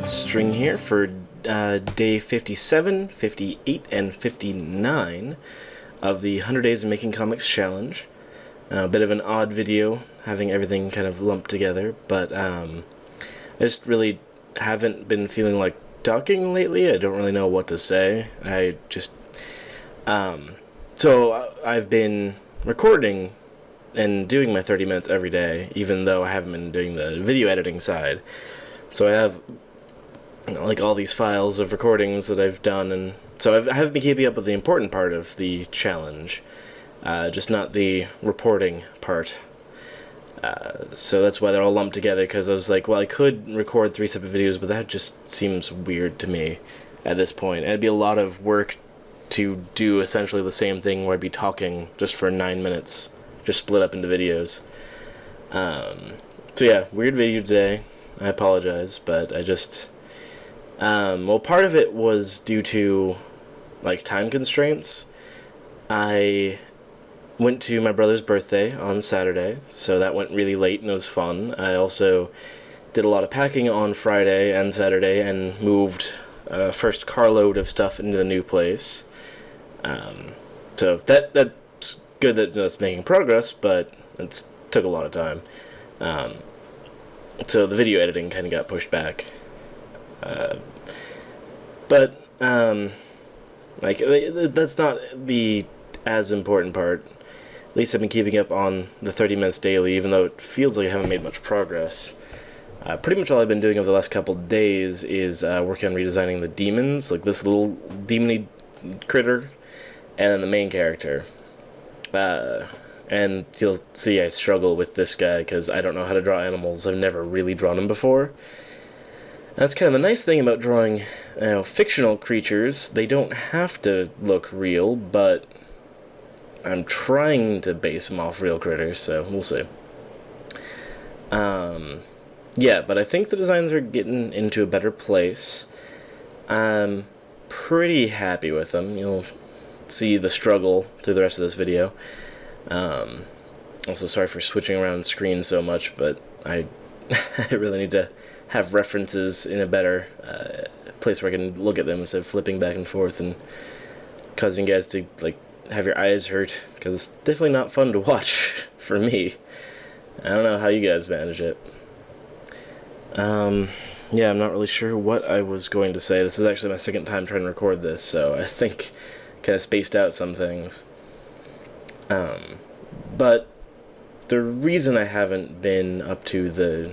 String here for day 57, 58, and 59 of the 100 Days of Making Comics Challenge. A bit of an odd video, having everything kind of lumped together, but I just really haven't been feeling like talking lately. I don't really know what to say. So I've been recording and doing my 30 minutes every day, even though I haven't been doing the video editing side. So I have like all these files of recordings that I've done, and so I haven't been keeping up with the important part of the challenge, just not the reporting part. So that's why they're all lumped together, because I was like, well, I could record 3 separate videos, but that just seems weird to me at this point. And it'd be a lot of work to do essentially the same thing where I'd be talking just for 9 minutes, just split up into videos. So yeah, weird video today. I apologize, but I just... well, part of it was due to, like, time constraints. I went to my brother's birthday on Saturday, so that went really late and it was fun. I also did a lot of packing on Friday and Saturday and moved first carload of stuff into the new place. So that's good that it's making progress, but it took a lot of time. So the video editing kind of got pushed back. But like, that's not the as important part. At least I've been keeping up on the 30 minutes daily, even though it feels like I haven't made much progress. Pretty much all I've been doing over the last couple days is working on redesigning the demons, like this little demony critter, and then the main character. And you'll see I struggle with this guy because I don't know how to draw animals. I've never really drawn them before. That's kind of the nice thing about drawing, fictional creatures. They don't have to look real, but I'm trying to base them off real critters, so we'll see. Yeah, but I think the designs are getting into a better place. I'm pretty happy with them. You'll see the struggle through the rest of this video. Also, sorry for switching around screens so much, but I really need to have references in a better place where I can look at them instead of flipping back and forth and causing you guys to, like, have your eyes hurt, because it's definitely not fun to watch for me. I don't know how you guys manage it. Yeah, I'm not really sure what I was going to say. This is actually my second time trying to record this, so I think kind of spaced out some things. But the reason I haven't been up to the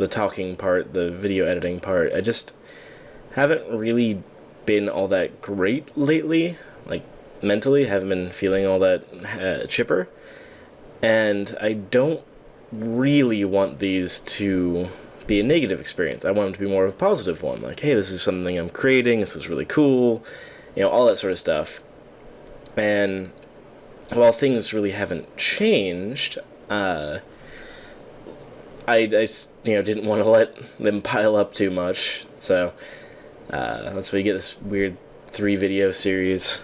talking part, the video editing part, I just haven't really been all that great lately. Like, mentally, haven't been feeling all that chipper. And I don't really want these to be a negative experience. I want them to be more of a positive one. Like, hey, this is something I'm creating, this is really cool, all that sort of stuff. And while things really haven't changed, I didn't want to let them pile up too much, so that's why you get this weird 3-video series.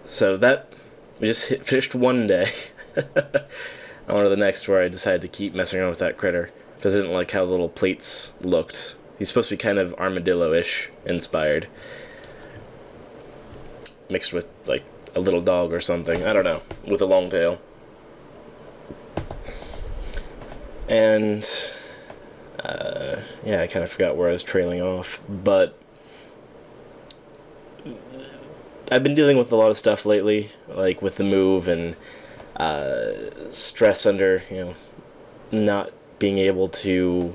So that, we just finished one day. On to the next, where I decided to keep messing around with that critter, because I didn't like how the little plates looked. He's supposed to be kind of armadillo-ish inspired, mixed with, like, a little dog or something, I don't know, with a long tail. And, yeah, I kind of forgot where I was trailing off, but I've been dealing with a lot of stuff lately, like with the move and stress under, not being able to,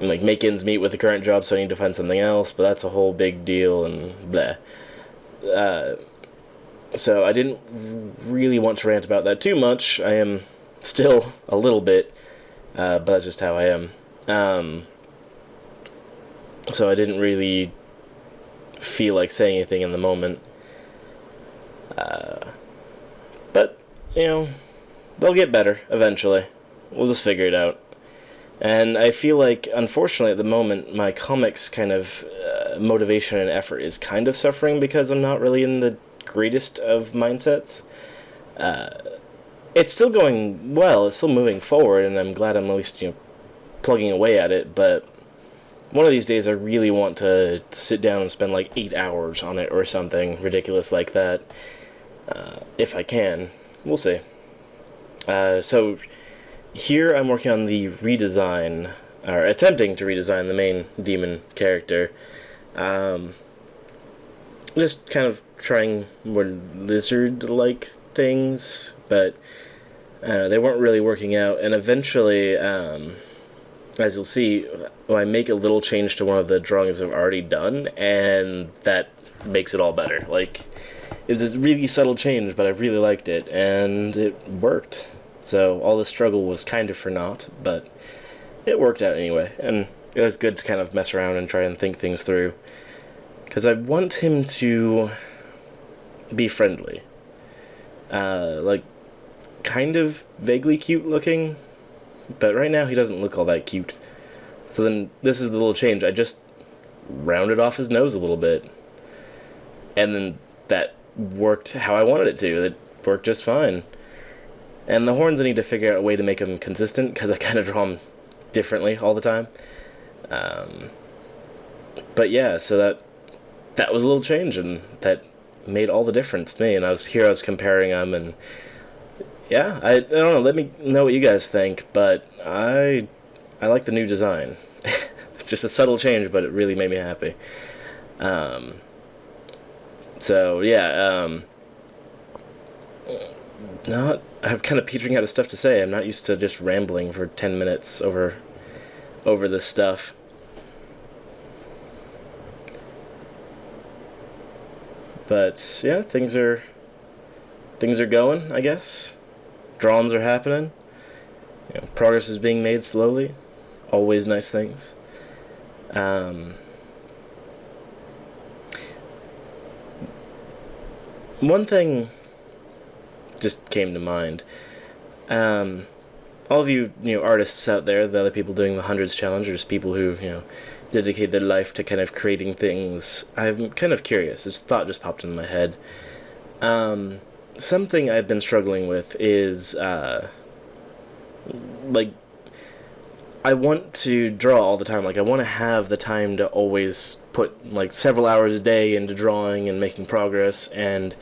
like, make ends meet with the current job, so I need to find something else, but that's a whole big deal, and blah. So I didn't really want to rant about that too much. I am still a little bit, but that's just how I am. So I didn't really feel like saying anything in the moment. But, they'll get better eventually. We'll just figure it out. And I feel like, unfortunately, at the moment, my comics kind of motivation and effort is kind of suffering because I'm not really in the greatest of mindsets. It's still going well, it's still moving forward, and I'm glad I'm at least, plugging away at it, but one of these days I really want to sit down and spend like 8 hours on it or something ridiculous like that. If I can. We'll see. So here I'm working on the redesign, or attempting to redesign the main demon character. Just kind of trying more lizard-like things, but they weren't really working out. And eventually, as you'll see, I make a little change to one of the drawings I've already done, and that makes it all better. Like, it was this really subtle change, but I really liked it, and it worked. So all the struggle was kind of for naught, but it worked out anyway, and it was good to kind of mess around and try and think things through. Because I want him to be friendly. Like, kind of vaguely cute looking, but right now he doesn't look all that cute. So then this is the little change. I just rounded off his nose a little bit, and then that worked how I wanted it to. It worked just fine. And the horns, I need to figure out a way to make them consistent, because I kind of draw them differently all the time. But yeah, so that was a little change, and that made all the difference to me. And I was comparing them, and yeah, I don't know, let me know what you guys think, but I like the new design. It's just a subtle change, but it really made me happy. So yeah, I'm kind of petering out of stuff to say. I'm not used to just rambling for 10 minutes over this stuff. But yeah, things are going, I guess. Drawings are happening. Progress is being made slowly. Always nice things. One thing just came to mind. All of you, artists out there, the other people doing the Hundreds Challenge, or just people who, dedicate their life to kind of creating things. I'm kind of curious. This thought just popped into my head. Something I've been struggling with is, like, I want to draw all the time. Like, I want to have the time to always put, like, several hours a day into drawing and making progress, and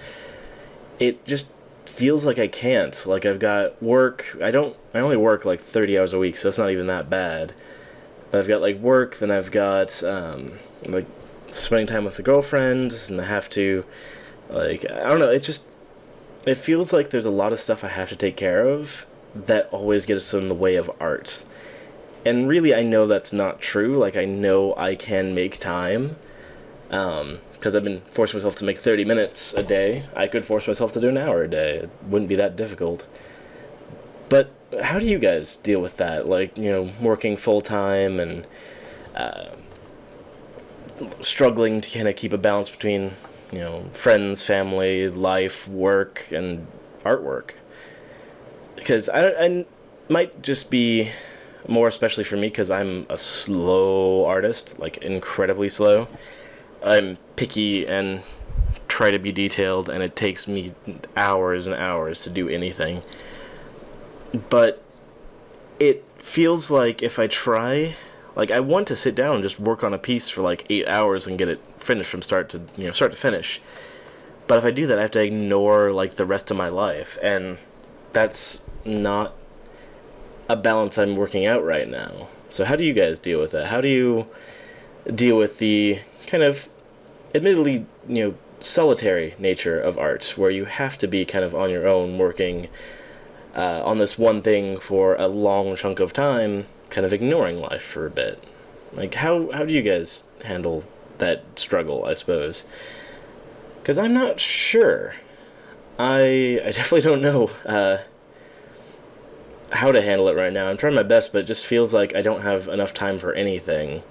it just feels like I can't. Like, I've got work. I only work, like, 30 hours a week, so that's not even that bad. But I've got, like, work, then I've got, like, spending time with a girlfriend, and I have to, like, I don't know, it feels like there's a lot of stuff I have to take care of that always gets in the way of art. And really, I know that's not true. Like, I know I can make time, because I've been forcing myself to make 30 minutes a day. I could force myself to do an hour a day. It wouldn't be that difficult. But how do you guys deal with that? Like, working full-time and struggling to kind of keep a balance between, friends, family, life, work, and artwork. Because I might just be more especially for me because I'm a slow artist, like incredibly slow. I'm picky and try to be detailed, and it takes me hours and hours to do anything. But it feels like if I try, like, I want to sit down and just work on a piece for like 8 hours and get it finished from start to finish. But if I do that, I have to ignore like the rest of my life, and that's not a balance I'm working out right now. So how do you guys deal with that? How do you deal with the kind of admittedly, solitary nature of art, where you have to be kind of on your own working on this one thing for a long chunk of time, kind of ignoring life for a bit? Like, how do you guys handle that struggle, I suppose? Because I'm not sure. I definitely don't know how to handle it right now. I'm trying my best, but it just feels like I don't have enough time for anything.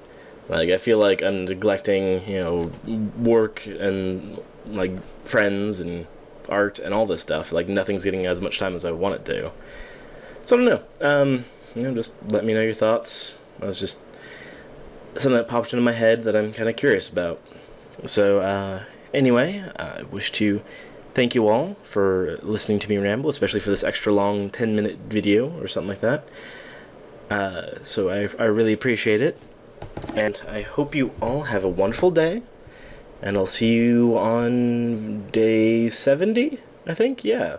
Like, I feel like I'm neglecting, work and, like, friends and art and all this stuff. Like, nothing's getting as much time as I want it to. So I don't know. Just let me know your thoughts. That was just something that popped into my head that I'm kind of curious about. So, anyway, I wish to thank you all for listening to me ramble, especially for this extra long 10-minute video or something like that. So I really appreciate it. And I hope you all have a wonderful day. And I'll see you on day 70, I think? Yeah.